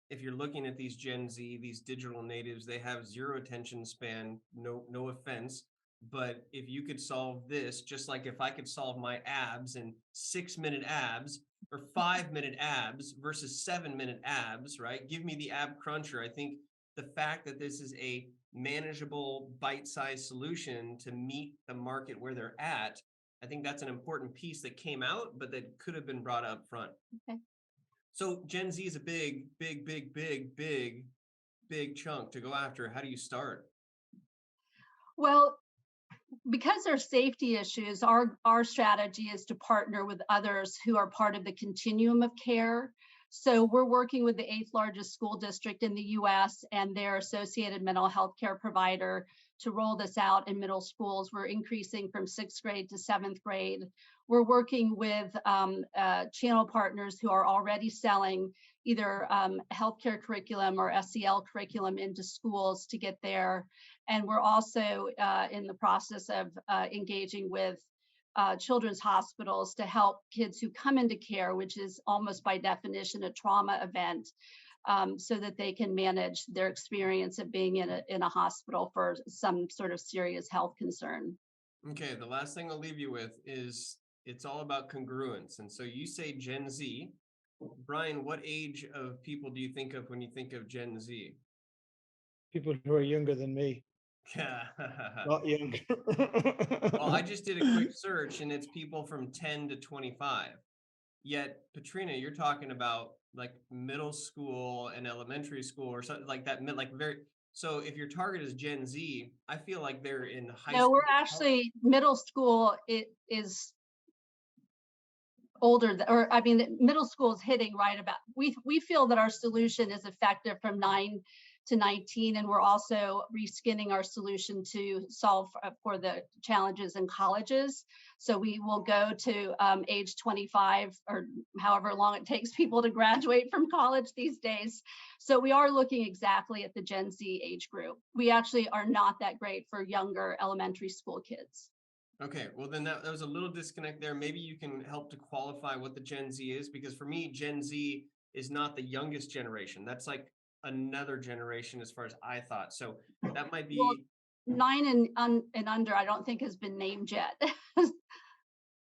if you're looking at these Gen Z, these digital natives, they have zero attention span, no offense, but if you could solve this, just like if I could solve my abs in 6-minute abs or 5-minute abs versus 7-minute abs, right? Give me the ab cruncher. I think the fact that this is a manageable, bite-sized solution to meet the market where they're at, I think that's an important piece that came out, but that could have been brought up front. Okay. So Gen Z is a big chunk to go after. How do you start? Well, because there's safety issues, our strategy is to partner with others who are part of the continuum of care. So we're working with the 8th largest school district in the US and their associated mental health care provider to roll this out in middle schools. We're increasing from 6th grade to 7th grade. We're working with channel partners who are already selling either healthcare curriculum or SEL curriculum into schools to get there. And we're also in the process of engaging with children's hospitals to help kids who come into care, which is almost by definition a trauma event, so that they can manage their experience of being in a hospital for some sort of serious health concern. Okay, the last thing I'll leave you with is it's all about congruence. And so you say Gen Z. Brian, what age of people do you think of when you think of Gen Z? People who are younger than me. Not younger. Well, I just did a quick search and it's people from 10 to 25. Yet, Patrina, you're talking about like middle school and elementary school or something like that. Like very. So if your target is Gen Z, I feel like they're in high school. No, we're actually middle school. It is older, or I mean, middle school is hitting right about. We feel that our solution is effective from 9 to 19, and we're also reskinning our solution to solve for the challenges in colleges. So we will go to age 25 or however long it takes people to graduate from college these days. So we are looking exactly at the Gen Z age group. We actually are not that great for younger elementary school kids. Okay, well then that was a little disconnect there. Maybe you can help to qualify what the Gen Z is, because for me, Gen Z is not the youngest generation. That's like another generation as far as I thought. So that might be. Well, 9 and under, I don't think has been named yet.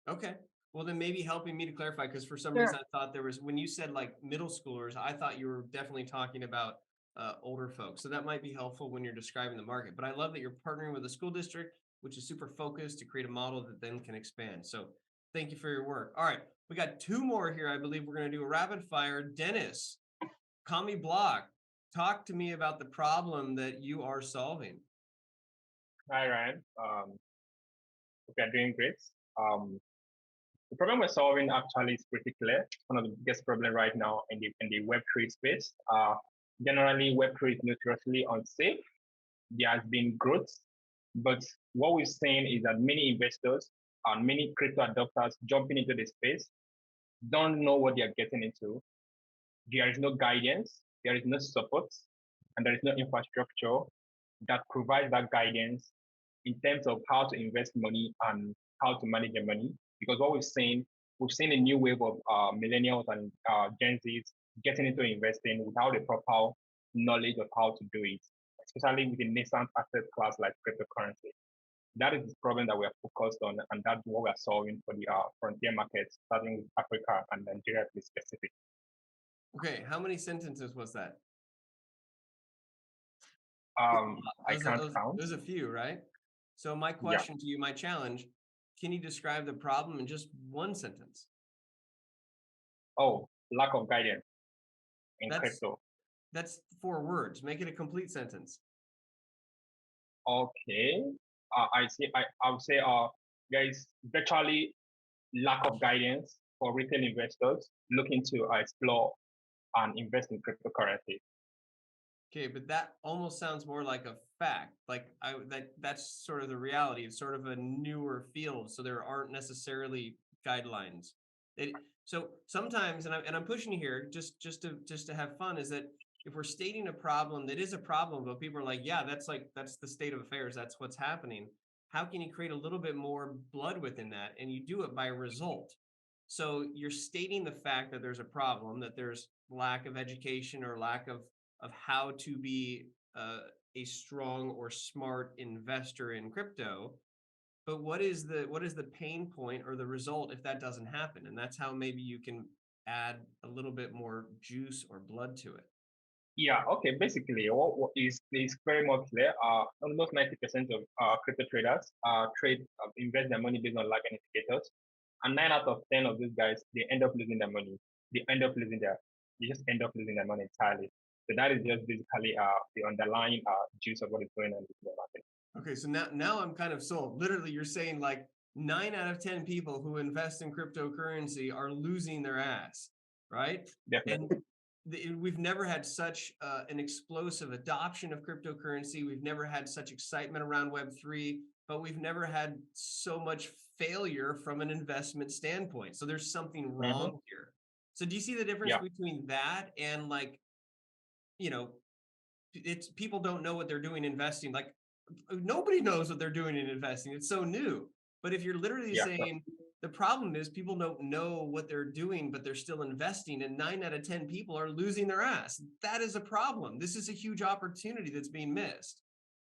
Okay, well then maybe helping me to clarify, because for some Sure. reason I thought there was, when you said like middle schoolers, I thought you were definitely talking about older folks. So that might be helpful when you're describing the market. But I love that you're partnering with a school district, which is super focused to create a model that then can expand. So thank you for your work. All right, we got two more here. I believe we're going to do a rapid fire. Dennis, Kami Block, talk to me about the problem that you are solving. Hi, Ryan. We are doing great. The problem we're solving actually is pretty clear. One of the biggest problems right now in the Web3 space. Generally, Web3 is notoriously unsafe. There has been growth, but what we've seen is that many investors and many crypto adopters jumping into the space don't know what they are getting into. There is no guidance, there is no support, and there is no infrastructure that provides that guidance in terms of how to invest money and how to manage your money. Because what we've seen a new wave of millennials and Gen Zs getting into investing without the proper knowledge of how to do it, especially with the nascent asset class like cryptocurrency. That is the problem that we are focused on, and that's what we are solving for the frontier markets, starting with Africa and Nigeria to be specific. Okay, how many sentences was that? I can't count. There's a few, right? So my question to you, my challenge, can you describe the problem in just one sentence? Oh, lack of guidance in crypto. That's 4 words. Make it a complete sentence. Okay. I would say there is virtually lack of guidance for retail investors looking to explore and invest in cryptocurrency. Okay, but that almost sounds more like a fact. Like that's sort of the reality. It's sort of a newer field, so there aren't necessarily guidelines. So sometimes, and I'm pushing you here just to have fun, is that if we're stating a problem that is a problem, but people are like, yeah, that's the state of affairs. That's what's happening. How can you create a little bit more blood within that? And you do it by result. So you're stating the fact that there's a problem, that there's lack of education or lack of how to be a strong or smart investor in crypto. But what is the pain point or the result if that doesn't happen? And that's how maybe you can add a little bit more juice or blood to it. Yeah, okay. Basically, what is very much clear. Almost 90% of crypto traders invest their money based on lagging indicators, and 9 out of 10 of these guys, they end up losing their money. They just end up losing their money entirely. So that is just basically the underlying juice of what is going on in the market. Okay, so now I'm kind of sold. Literally, you're saying like 9 out of 10 people who invest in cryptocurrency are losing their ass, right? Definitely. And we've never had such an explosive adoption of cryptocurrency. We've never had such excitement around Web3, but we've never had so much failure from an investment standpoint. So there's something wrong here. So do you see the difference between that and like, it's people don't know what they're doing investing. Like nobody knows what they're doing in investing. It's so new. But if you're literally saying the problem is people don't know what they're doing, but they're still investing, and 9 out of 10 people are losing their ass. That is a problem. This is a huge opportunity that's being missed.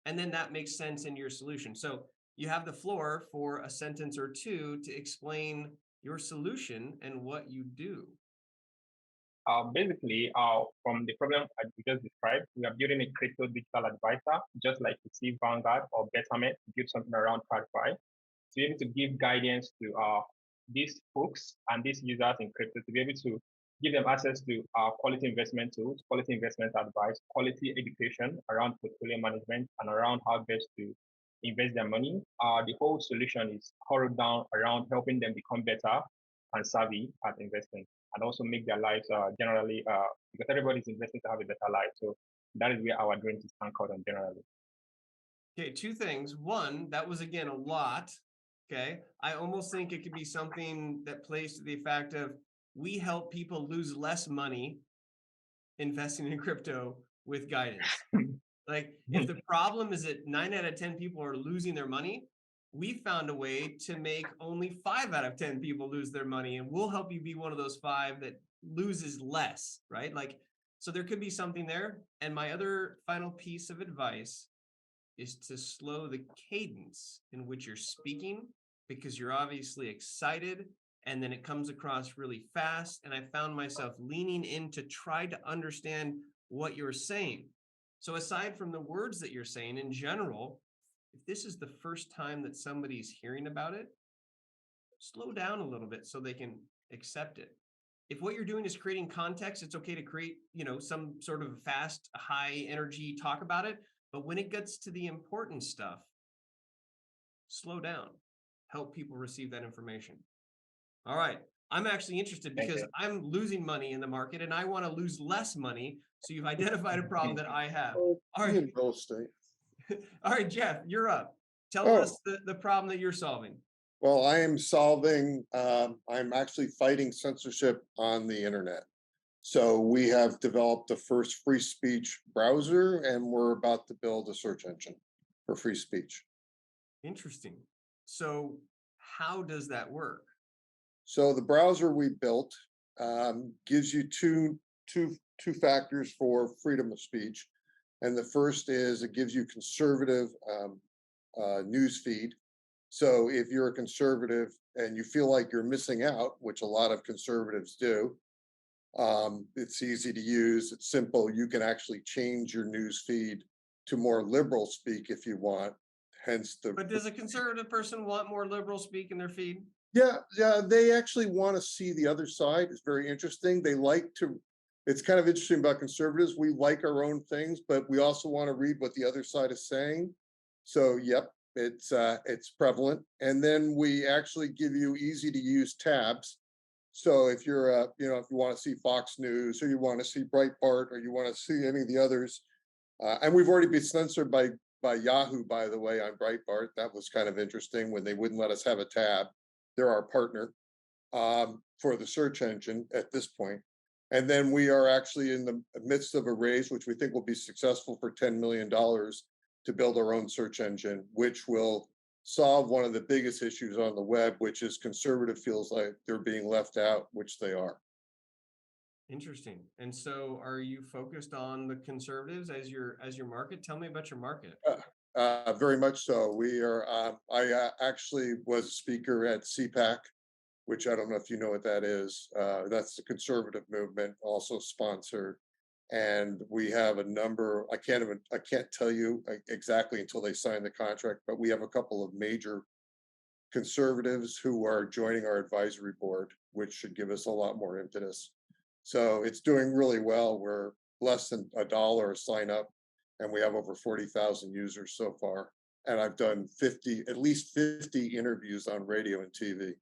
And then that makes sense in your solution. So you have the floor for a sentence or two to explain your solution and what you do. Basically, from the problem I just described, we are building a crypto digital advisor, just like you see Vanguard or Betterment build something around TradFi, to be able to give guidance to these folks and these users in crypto, to be able to give them access to quality investment tools, quality investment advice, quality education around portfolio management, and around how best to invest their money. The whole solution is hollowed down around helping them become better and savvy at investing, and also make their lives generally, because everybody's investing to have a better life. So that is where our dream is anchored on generally. Okay, 2 things. One, that was again a lot. Okay, I almost think it could be something that plays to the fact of we help people lose less money investing in crypto with guidance. Like if the problem is that 9 out of 10 people are losing their money, we found a way to make only 5 out of 10 people lose their money, and we'll help you be one of those 5 that loses less, right? Like, so there could be something there. And my other final piece of advice is to slow the cadence in which you're speaking, because you're obviously excited and then it comes across really fast. And I found myself leaning in to try to understand what you're saying. So aside from the words that you're saying in general, if this is the first time that somebody's hearing about it, slow down a little bit so they can accept it. If what you're doing is creating context, it's okay to create, some sort of fast, high energy talk about it. But when it gets to the important stuff, slow down, help people receive that information. All right. I'm actually interested because I'm losing money in the market and I want to lose less money. So you've identified a problem that I have. All right. Real estate. All right, Jeff, you're up. Tell us the problem that you're solving. Well, I am solving, I'm actually fighting censorship on the internet. So we have developed the first free speech browser, and we're about to build a search engine for free speech. Interesting. So how does that work? So the browser we built gives you two factors for freedom of speech. And the first is it gives you conservative news feed. So if you're a conservative and you feel like you're missing out, which a lot of conservatives do, it's easy to use. It's simple. You can actually change your news feed to more liberal speak if you want. Hence the. But does a conservative person want more liberal speak in their feed? Yeah, they actually want to see the other side. It's very interesting. They like to. It's kind of interesting about conservatives. We like our own things, but we also want to read what the other side is saying. So, yep, it's prevalent. And then we actually give you easy to use tabs. So if you're, if you want to see Fox News or you want to see Breitbart or you want to see any of the others, and we've already been censored by Yahoo, by the way, on Breitbart. That was kind of interesting when they wouldn't let us have a tab. They're our partner for the search engine at this point. And then we are actually in the midst of a raise, which we think will be successful, for $10 million to build our own search engine, which will solve one of the biggest issues on the web, which is conservative feels like they're being left out, which they are. Interesting. And so are you focused on the conservatives as your market? Tell me about your market. Very much so. We are, I actually was a speaker at CPAC, which I don't know if you know what that is. That's the conservative movement, also sponsored. And we have a number, I can't tell you exactly until they sign the contract, but we have a couple of major conservatives who are joining our advisory board, which should give us a lot more impetus. So it's doing really well. We're less than $1 a sign up, and we have over 40,000 users so far. And I've done at least 50 interviews on radio and TV.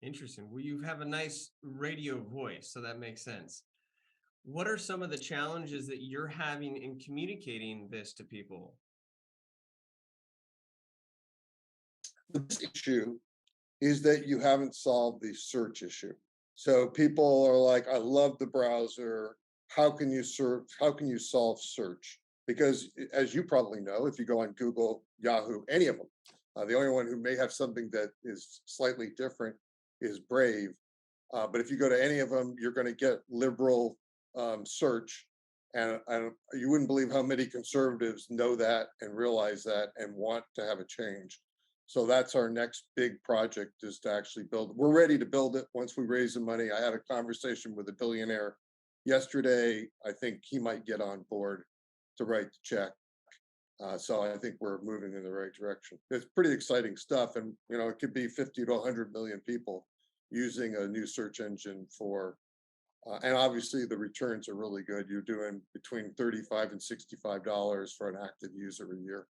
Interesting. Well, you have a nice radio voice, so that makes sense. What are some of the challenges that you're having in communicating this to people? The biggest issue is that you haven't solved the search issue. So people are like, I love the browser. How can you solve search? Because as you probably know, if you go on Google, Yahoo, any of them, the only one who may have something that is slightly different is Brave. But if you go to any of them, you're going to get liberal search. And you wouldn't believe how many conservatives know that and realize that and want to have a change. So that's our next big project, is to actually build. We're ready to build it once we raise the money. I had a conversation with a billionaire yesterday. I think he might get on board to write the check. So I think we're moving in the right direction. It's pretty exciting stuff. And, it could be 50 to 100 million people using a new search engine for, and obviously the returns are really good. You're doing between $35 and $65 for an active user a year.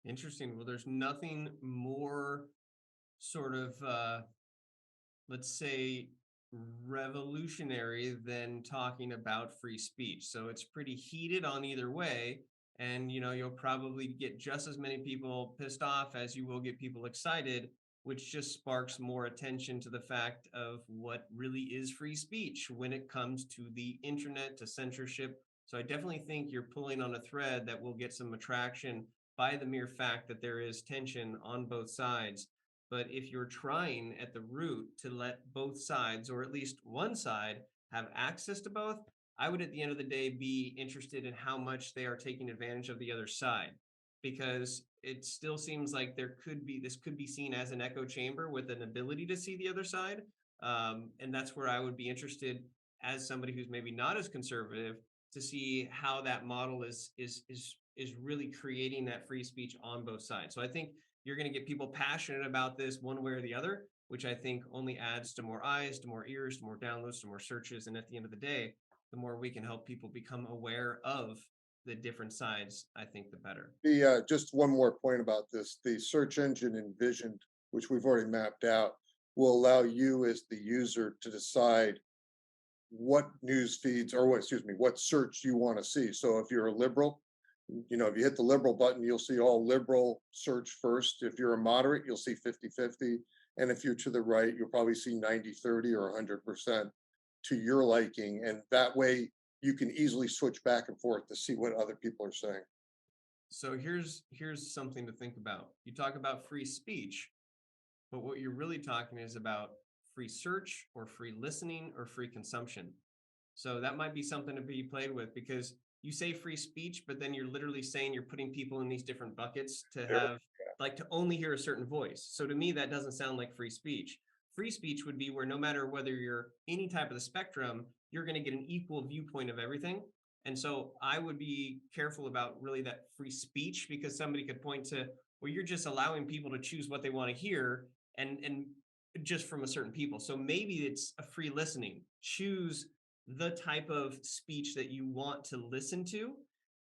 Interesting. Well, there's nothing more sort of, let's say, revolutionary than talking about free speech. So it's pretty heated on either way. And, you'll probably get just as many people pissed off as you will get people excited, which just sparks more attention to the fact of what really is free speech when it comes to the internet, to censorship. So I definitely think you're pulling on a thread that will get some attraction by the mere fact that there is tension on both sides. But if you're trying at the root to let both sides, or at least one side, have access to both, I would at the end of the day be interested in how much they are taking advantage of the other side, because it still seems like this could be seen as an echo chamber with an ability to see the other side. And that's where I would be interested, as somebody who's maybe not as conservative, to see how that model is really creating that free speech on both sides. So I think you're going to get people passionate about this one way or the other, which I think only adds to more eyes, to more ears, to more downloads, to more searches. And at the end of the day, the more we can help people become aware of the different sides, I think the better. Just one more point about this. The search engine envisioned, which we've already mapped out, will allow you as the user to decide what news feeds or what search you want to see. So if you're a liberal, if you hit the liberal button, you'll see all liberal search first. If you're a moderate, you'll see 50-50. And if you're to the right, you'll probably see 90-30 or 100% to your liking. And that way you can easily switch back and forth to see what other people are saying. So here's something to think about. You talk about free speech, but what you're really talking is about free search or free listening or free consumption. So that might be something to be played with, because you say free speech, but then you're literally saying you're putting people in these different buckets to have to only hear a certain voice. So to me, that doesn't sound like free speech. Free speech would be where no matter whether you're any type of the spectrum, you're going to get an equal viewpoint of everything. And so I would be careful about really that free speech, because somebody could point to, well, you're just allowing people to choose what they want to hear and just from a certain people. So maybe it's a free listening. Choose the type of speech that you want to listen to.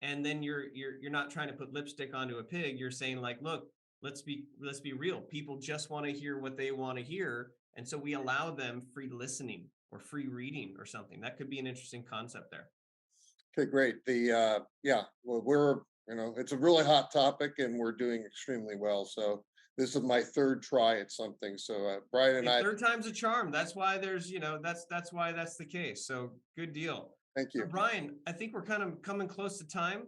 And then you're not trying to put lipstick onto a pig. You're saying like, look, let's be real. People just want to hear what they want to hear. And so we allow them free listening or free reading or something. That could be an interesting concept there. Okay, great. Well, we're, it's a really hot topic and we're doing extremely well. So this is my third try at something. So Brian and I. Third time's a charm. That's why there's, that's why that's the case. So good deal. Thank you. So Brian, I think we're kind of coming close to time.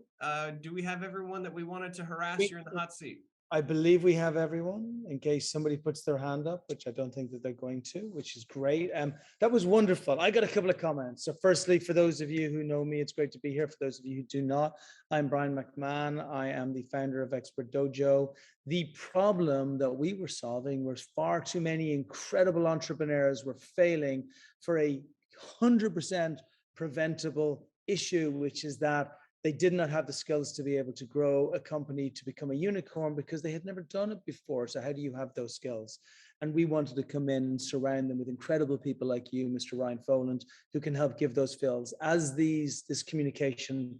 Do we have everyone that we wanted to harass here in the hot seat? I believe we have everyone, in case somebody puts their hand up, which I don't think that they're going to, which is great. That was wonderful. I got a couple of comments. So firstly, for those of you who know me, it's great to be here. For those of you who do not, I'm Brian McMahon. I am the founder of Expert Dojo. The problem that we were solving was far too many incredible entrepreneurs were failing for 100% preventable issue, which is that they did not have the skills to be able to grow a company to become a unicorn because they had never done it before. So how do you have those skills? And we wanted to come in and surround them with incredible people like you, Mr. Ryan Foland, who can help give those skills. As this communication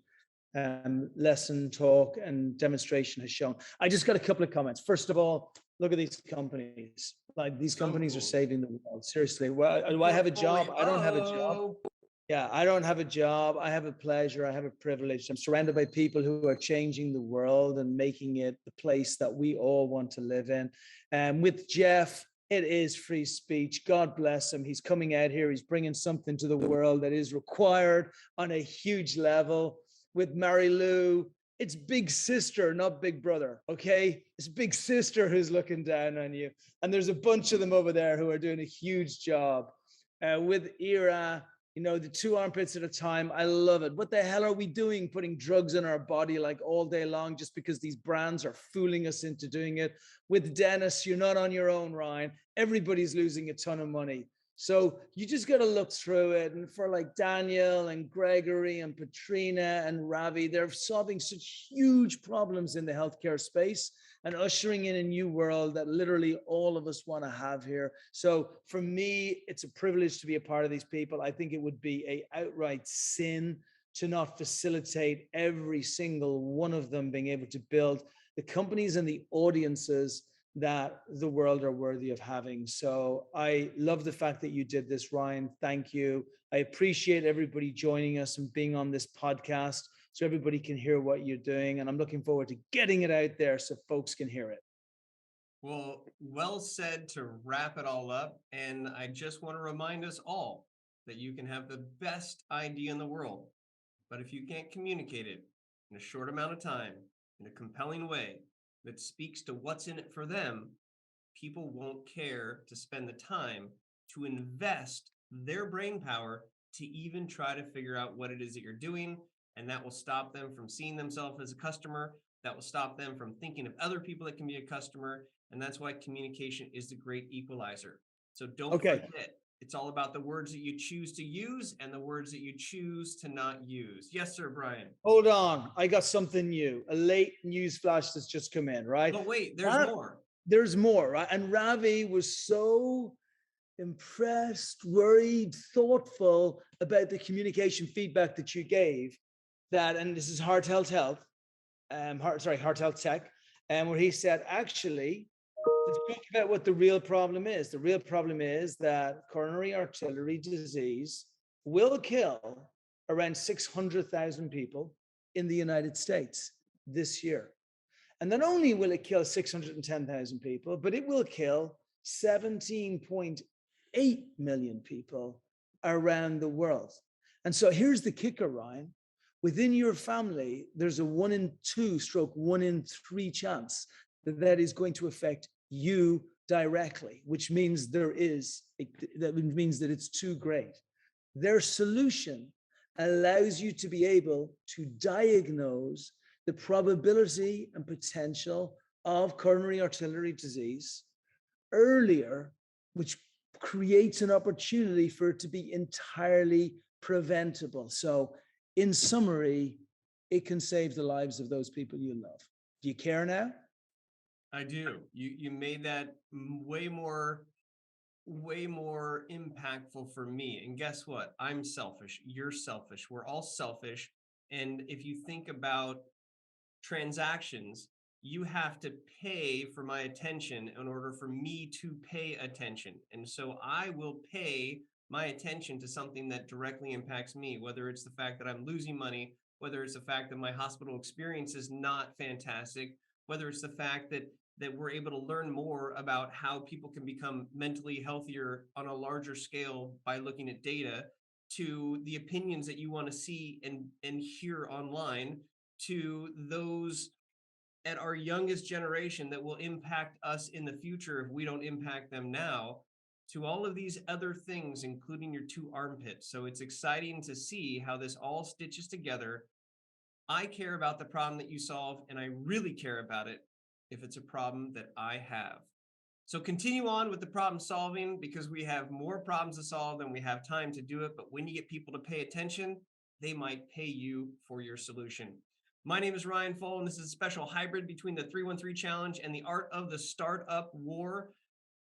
lesson, talk, and demonstration has shown. I just got a couple of comments. First of all, look at these companies. Like, these companies are saving the world. Seriously. Well, do I have a job? I don't have a job. Yeah, I don't have a job. I have a pleasure. I have a privilege. I'm surrounded by people who are changing the world and making it the place that we all want to live in. And with Jeff, it is free speech. God bless him. He's coming out here. He's bringing something to the world that is required on a huge level. With Mary Lou, it's big sister, not big brother. Okay, it's big sister who's looking down on you. And there's a bunch of them over there who are doing a huge job. With Ira, the 2 armpits at a time. I love it. What the hell are we doing, putting drugs in our body like all day long just because these brands are fooling us into doing it? With Dennis, you're not on your own, Ryan. Everybody's losing a ton of money. So you just got to look through it. And for like Daniel and Gregory and Patrina and Ravi, they're solving such huge problems in the healthcare space and ushering in a new world that literally all of us want to have here. So for me, it's a privilege to be a part of these people. I think it would be an outright sin to not facilitate every single one of them being able to build the companies and the audiences that the world are worthy of having. So I love the fact that you did this, Ryan. Thank you. I appreciate everybody joining us and being on this podcast so everybody can hear what you're doing. And I'm looking forward to getting it out there so folks can hear it. Well said to wrap it all up. And I just want to remind us all that you can have the best idea in the world, but if you can't communicate it in a short amount of time, in a compelling way that speaks to what's in it for them, people won't care to spend the time to invest their brain power to even try to figure out what it is that you're doing. And that will stop them from seeing themselves as a customer. That will stop them from thinking of other people that can be a customer. And that's why communication is the great equalizer. So don't forget, It's all about the words that you choose to use and the words that you choose to not use. Yes, sir, Brian. Hold on. I got something new. A late news flash that's just come in, right? But wait, there's more. There's more, right? And Ravi was so impressed, worried, thoughtful about the communication feedback that you gave that, and this is Heart Health Tech, where he said, actually, let's talk about what the real problem is. The real problem is that coronary artery disease will kill around 600,000 people in the United States this year. And not only will it kill 610,000 people, but it will kill 17.8 million people around the world. And so here's the kicker, Ryan. Within your family, there's a 1 in 2 / 1 in 3 chance that is going to affect you directly, which means that it's too great. Their solution allows you to be able to diagnose the probability and potential of coronary artery disease earlier, which creates an opportunity for it to be entirely preventable. So in summary, it can save the lives of those people you love. Do you care now? I do. You made that way more impactful for me. And guess what? I'm selfish. You're selfish. We're all selfish. And if you think about transactions, you have to pay for my attention in order for me to pay attention. And so I will pay my attention to something that directly impacts me, whether it's the fact that I'm losing money, whether it's the fact that my hospital experience is not fantastic, whether it's the fact that we're able to learn more about how people can become mentally healthier on a larger scale by looking at data, to the opinions that you want to see and hear online, to those at our youngest generation that will impact us in the future if we don't impact them now, to all of these other things, including your 2 armpits. So it's exciting to see how this all stitches together. I care about the problem that you solve, and I really care about it if it's a problem that I have. So continue on with the problem solving, because we have more problems to solve than we have time to do it. But when you get people to pay attention, they might pay you for your solution. My name is Ryan Foland. This is a special hybrid between the 313 Challenge and the Art of the Startup War.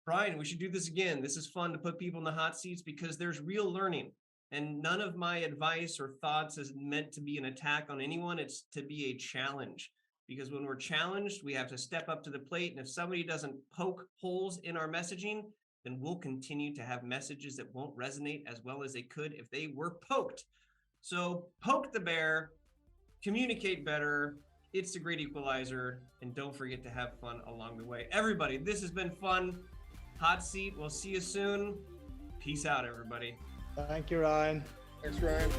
Brian, we should do this again. This is fun to put people in the hot seats because there's real learning. And none of my advice or thoughts is meant to be an attack on anyone. It's to be a challenge. Because when we're challenged, we have to step up to the plate. And if somebody doesn't poke holes in our messaging, then we'll continue to have messages that won't resonate as well as they could if they were poked. So poke the bear, communicate better. It's the great equalizer. And don't forget to have fun along the way. Everybody, this has been fun. Hot seat. We'll see you soon. Peace out, everybody. Thank you, Ryan. Thanks, Ryan.